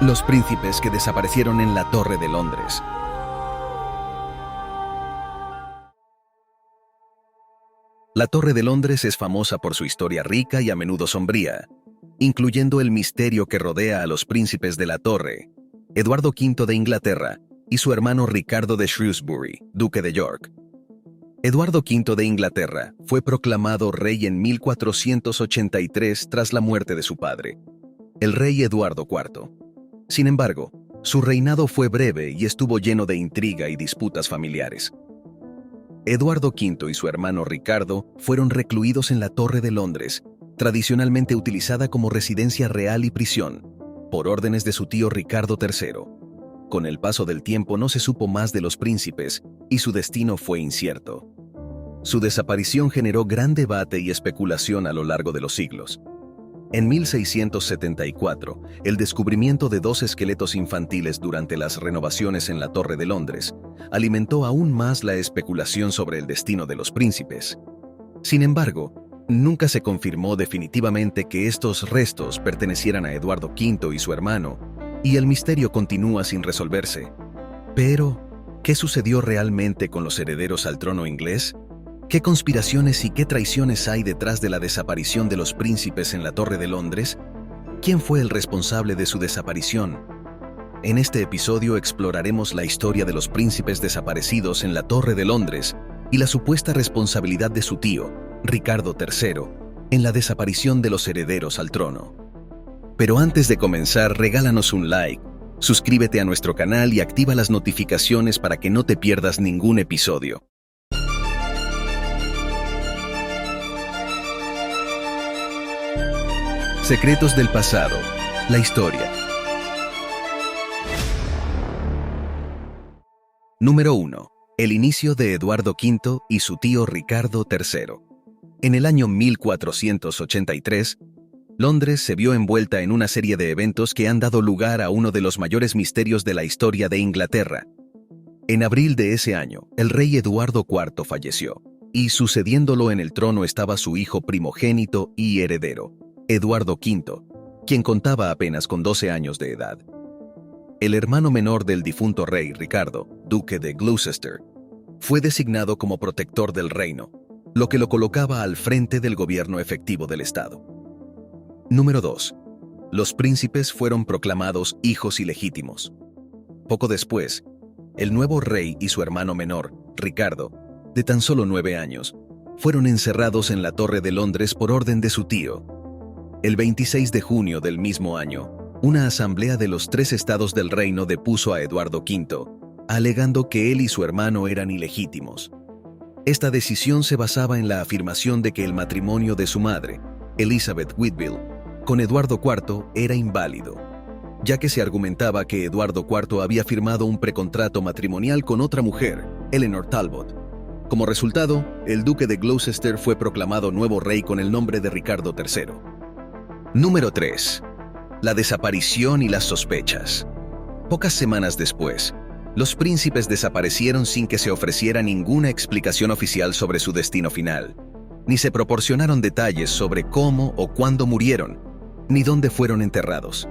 Los príncipes que desaparecieron en la Torre de Londres. La Torre de Londres es famosa por su historia rica y a menudo sombría, incluyendo el misterio que rodea a los príncipes de la Torre, Eduardo V de Inglaterra y su hermano Ricardo de Shrewsbury, duque de York. Eduardo V de Inglaterra fue proclamado rey en 1483 tras la muerte de su padre, el rey Eduardo IV. Sin embargo, su reinado fue breve y estuvo lleno de intriga y disputas familiares. Eduardo V y su hermano Ricardo fueron recluidos en la Torre de Londres, tradicionalmente utilizada como residencia real y prisión, por órdenes de su tío Ricardo III. Con el paso del tiempo no se supo más de los príncipes y su destino fue incierto. Su desaparición generó gran debate y especulación a lo largo de los siglos. En 1674, el descubrimiento de 2 esqueletos infantiles durante las renovaciones en la Torre de Londres alimentó aún más la especulación sobre el destino de los príncipes. Sin embargo, nunca se confirmó definitivamente que estos restos pertenecieran a Eduardo V y su hermano, y el misterio continúa sin resolverse. Pero, ¿qué sucedió realmente con los herederos al trono inglés? ¿Qué conspiraciones y qué traiciones hay detrás de la desaparición de los príncipes en la Torre de Londres? ¿Quién fue el responsable de su desaparición? En este episodio exploraremos la historia de los príncipes desaparecidos en la Torre de Londres y la supuesta responsabilidad de su tío, Ricardo III, en la desaparición de los herederos al trono. Pero antes de comenzar, regálanos un like, suscríbete a nuestro canal y activa las notificaciones para que no te pierdas ningún episodio. Secretos del pasado, la historia. Número 1. El inicio de Eduardo V y su tío Ricardo III. En el año 1483, Londres se vio envuelta en una serie de eventos que han dado lugar a uno de los mayores misterios de la historia de Inglaterra. En abril de ese año, el rey Eduardo IV falleció, y sucediéndolo en el trono estaba su hijo primogénito y heredero, Eduardo V, quien contaba apenas con 12 años de edad. El hermano menor del difunto rey Ricardo, duque de Gloucester, fue designado como protector del reino, lo que lo colocaba al frente del gobierno efectivo del Estado. Número 2. Los príncipes fueron proclamados hijos ilegítimos. Poco después, el nuevo rey y su hermano menor, Ricardo, de tan solo 9 años, fueron encerrados en la Torre de Londres por orden de su tío. El 26 de junio del mismo año, una asamblea de los 3 estados del reino depuso a Eduardo V, alegando que él y su hermano eran ilegítimos. Esta decisión se basaba en la afirmación de que el matrimonio de su madre, Elizabeth Whitfield, con Eduardo IV era inválido, ya que se argumentaba que Eduardo IV había firmado un precontrato matrimonial con otra mujer, Eleanor Talbot. Como resultado, el duque de Gloucester fue proclamado nuevo rey con el nombre de Ricardo III. Número 3. La desaparición y las sospechas. Pocas semanas después, los príncipes desaparecieron sin que se ofreciera ninguna explicación oficial sobre su destino final, ni se proporcionaron detalles sobre cómo o cuándo murieron, ni dónde fueron enterrados.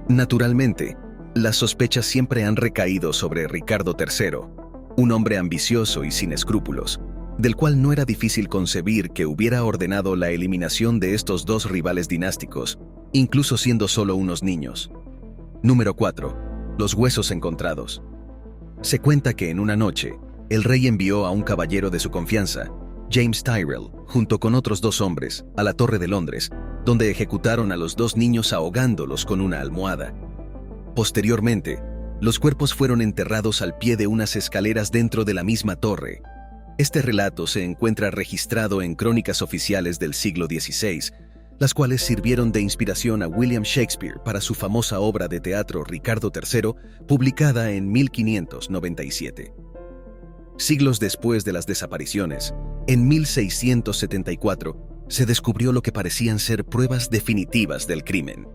Naturalmente, las sospechas siempre han recaído sobre Ricardo III, un hombre ambicioso y sin escrúpulos, del cual no era difícil concebir que hubiera ordenado la eliminación de estos 2 rivales dinásticos, incluso siendo solo unos niños. Número 4. Los huesos encontrados. Se cuenta que en una noche, el rey envió a un caballero de su confianza, James Tyrrell, junto con otros 2 hombres, a la Torre de Londres, donde ejecutaron a los 2 niños ahogándolos con una almohada. Posteriormente, los cuerpos fueron enterrados al pie de unas escaleras dentro de la misma torre. Este relato se encuentra registrado en crónicas oficiales del siglo XVI, las cuales sirvieron de inspiración a William Shakespeare para su famosa obra de teatro Ricardo III, publicada en 1597. Siglos después de las desapariciones, en 1674, se descubrió lo que parecían ser pruebas definitivas del crimen.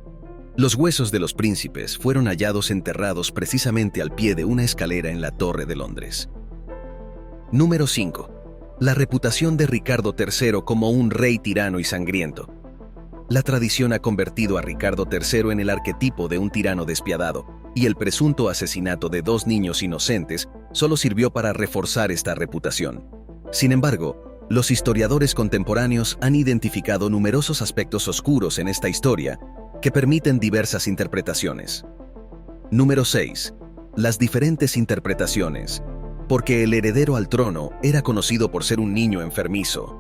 Los huesos de los príncipes fueron hallados enterrados precisamente al pie de una escalera en la Torre de Londres. Número 5. La reputación de Ricardo III como un rey tirano y sangriento. La tradición ha convertido a Ricardo III en el arquetipo de un tirano despiadado, y el presunto asesinato de 2 niños inocentes solo sirvió para reforzar esta reputación. Sin embargo, los historiadores contemporáneos han identificado numerosos aspectos oscuros en esta historia que permiten diversas interpretaciones. Número 6. Las diferentes interpretaciones. Porque el heredero al trono era conocido por ser un niño enfermizo.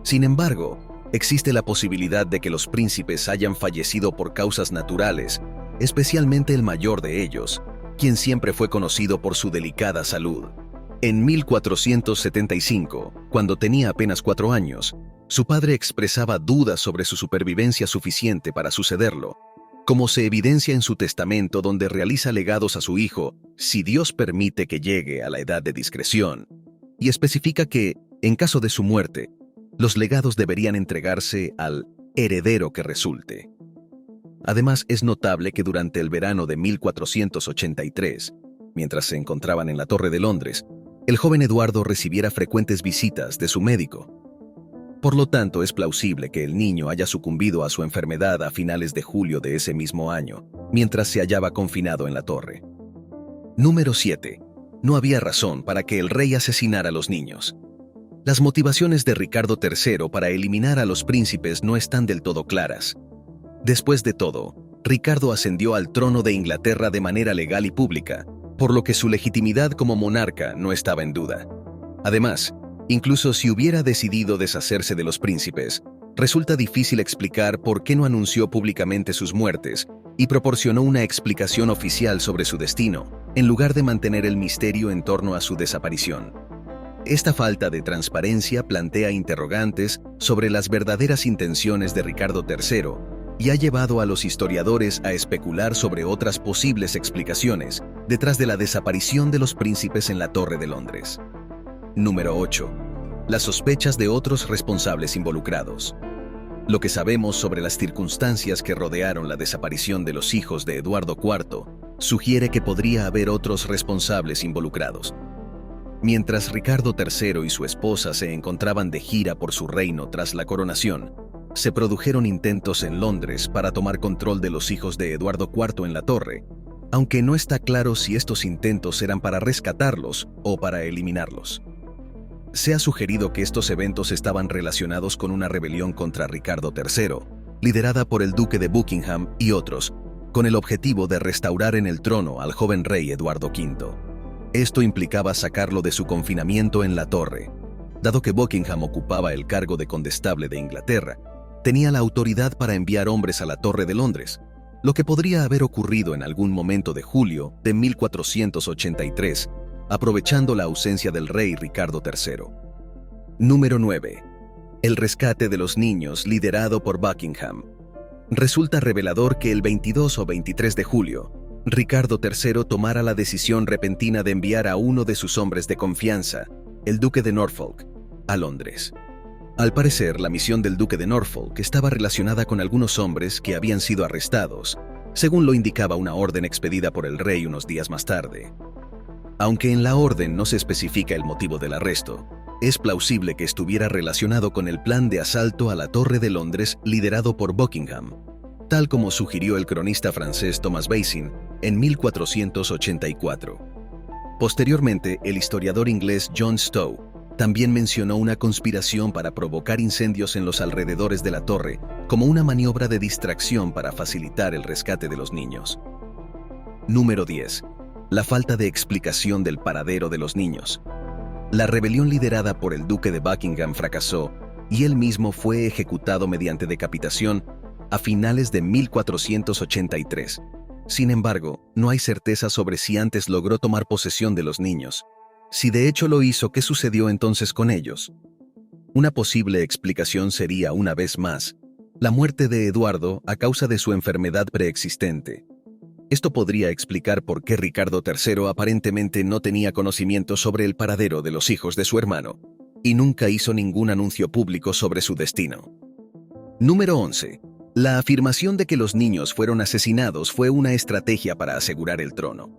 Sin embargo, existe la posibilidad de que los príncipes hayan fallecido por causas naturales, especialmente el mayor de ellos, quien siempre fue conocido por su delicada salud. En 1475, cuando tenía apenas 4 años, su padre expresaba dudas sobre su supervivencia suficiente para sucederlo, como se evidencia en su testamento donde realiza legados a su hijo si Dios permite que llegue a la edad de discreción, y especifica que, en caso de su muerte, los legados deberían entregarse al heredero que resulte. Además, es notable que durante el verano de 1483, mientras se encontraban en la Torre de Londres, el joven Eduardo recibiera frecuentes visitas de su médico. Por lo tanto, es plausible que el niño haya sucumbido a su enfermedad a finales de julio de ese mismo año, mientras se hallaba confinado en la torre. Número 7. No había razón para que el rey asesinara a los niños. Las motivaciones de Ricardo III para eliminar a los príncipes no están del todo claras. Después de todo, Ricardo ascendió al trono de Inglaterra de manera legal y pública, por lo que su legitimidad como monarca no estaba en duda. Además, incluso si hubiera decidido deshacerse de los príncipes, resulta difícil explicar por qué no anunció públicamente sus muertes y proporcionó una explicación oficial sobre su destino, en lugar de mantener el misterio en torno a su desaparición. Esta falta de transparencia plantea interrogantes sobre las verdaderas intenciones de Ricardo III y ha llevado a los historiadores a especular sobre otras posibles explicaciones detrás de la desaparición de los príncipes en la Torre de Londres. Número 8. Las sospechas de otros responsables involucrados. Lo que sabemos sobre las circunstancias que rodearon la desaparición de los hijos de Eduardo IV sugiere que podría haber otros responsables involucrados. Mientras Ricardo III y su esposa se encontraban de gira por su reino tras la coronación, se produjeron intentos en Londres para tomar control de los hijos de Eduardo IV en la torre, aunque no está claro si estos intentos eran para rescatarlos o para eliminarlos. Se ha sugerido que estos eventos estaban relacionados con una rebelión contra Ricardo III, liderada por el duque de Buckingham y otros, con el objetivo de restaurar en el trono al joven rey Eduardo V. Esto implicaba sacarlo de su confinamiento en la torre. Dado que Buckingham ocupaba el cargo de condestable de Inglaterra, tenía la autoridad para enviar hombres a la Torre de Londres, lo que podría haber ocurrido en algún momento de julio de 1483, aprovechando la ausencia del rey Ricardo III. Número 9. El rescate de los niños liderado por Buckingham. Resulta revelador que el 22 o 23 de julio, Ricardo III tomara la decisión repentina de enviar a uno de sus hombres de confianza, el duque de Norfolk, a Londres. Al parecer, la misión del duque de Norfolk estaba relacionada con algunos hombres que habían sido arrestados, según lo indicaba una orden expedida por el rey unos días más tarde. Aunque en la orden no se especifica el motivo del arresto, es plausible que estuviera relacionado con el plan de asalto a la Torre de Londres liderado por Buckingham, tal como sugirió el cronista francés Thomas Bassin en 1484. Posteriormente, el historiador inglés John Stowe también mencionó una conspiración para provocar incendios en los alrededores de la torre como una maniobra de distracción para facilitar el rescate de los niños. Número 10. La falta de explicación del paradero de los niños. La rebelión liderada por el duque de Buckingham fracasó y él mismo fue ejecutado mediante decapitación a finales de 1483. Sin embargo, no hay certeza sobre si antes logró tomar posesión de los niños. Si de hecho lo hizo, ¿qué sucedió entonces con ellos? Una posible explicación sería, una vez más, la muerte de Eduardo a causa de su enfermedad preexistente. Esto podría explicar por qué Ricardo III aparentemente no tenía conocimiento sobre el paradero de los hijos de su hermano, y nunca hizo ningún anuncio público sobre su destino. Número 11. La afirmación de que los niños fueron asesinados fue una estrategia para asegurar el trono.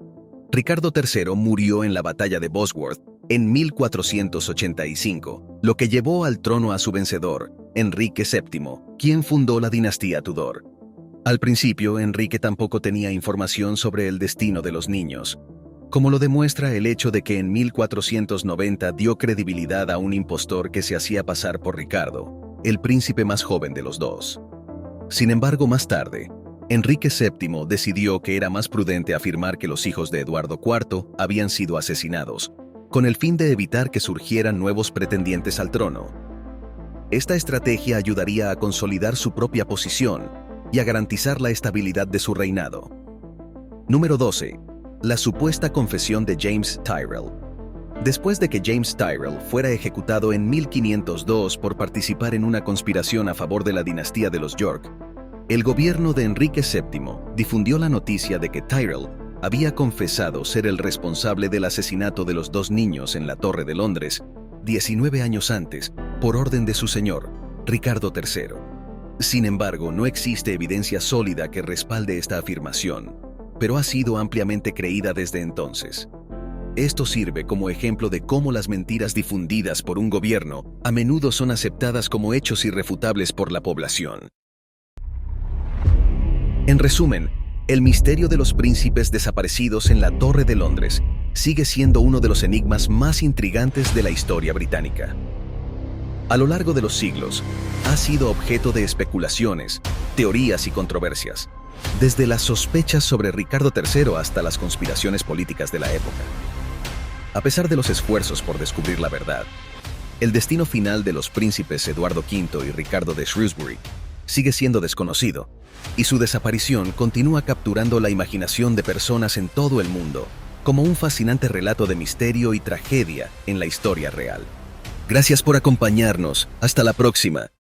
Ricardo III murió en la batalla de Bosworth en 1485, lo que llevó al trono a su vencedor, Enrique VII, quien fundó la dinastía Tudor. Al principio, Enrique tampoco tenía información sobre el destino de los niños, como lo demuestra el hecho de que en 1490 dio credibilidad a un impostor que se hacía pasar por Ricardo, el príncipe más joven de los dos. Sin embargo, más tarde, Enrique VII decidió que era más prudente afirmar que los hijos de Eduardo IV habían sido asesinados, con el fin de evitar que surgieran nuevos pretendientes al trono. Esta estrategia ayudaría a consolidar su propia posición y a garantizar la estabilidad de su reinado. Número 12. La supuesta confesión de James Tyrrell. Después de que James Tyrrell fuera ejecutado en 1502 por participar en una conspiración a favor de la dinastía de los York, el gobierno de Enrique VII difundió la noticia de que Tyrrell había confesado ser el responsable del asesinato de los dos niños en la Torre de Londres, 19 años antes, por orden de su señor, Ricardo III. Sin embargo, no existe evidencia sólida que respalde esta afirmación, pero ha sido ampliamente creída desde entonces. Esto sirve como ejemplo de cómo las mentiras difundidas por un gobierno a menudo son aceptadas como hechos irrefutables por la población. En resumen, el misterio de los príncipes desaparecidos en la Torre de Londres sigue siendo uno de los enigmas más intrigantes de la historia británica. A lo largo de los siglos, ha sido objeto de especulaciones, teorías y controversias, desde las sospechas sobre Ricardo III hasta las conspiraciones políticas de la época. A pesar de los esfuerzos por descubrir la verdad, el destino final de los príncipes Eduardo V y Ricardo de Shrewsbury sigue siendo desconocido, y su desaparición continúa capturando la imaginación de personas en todo el mundo, como un fascinante relato de misterio y tragedia en la historia real. Gracias por acompañarnos. Hasta la próxima.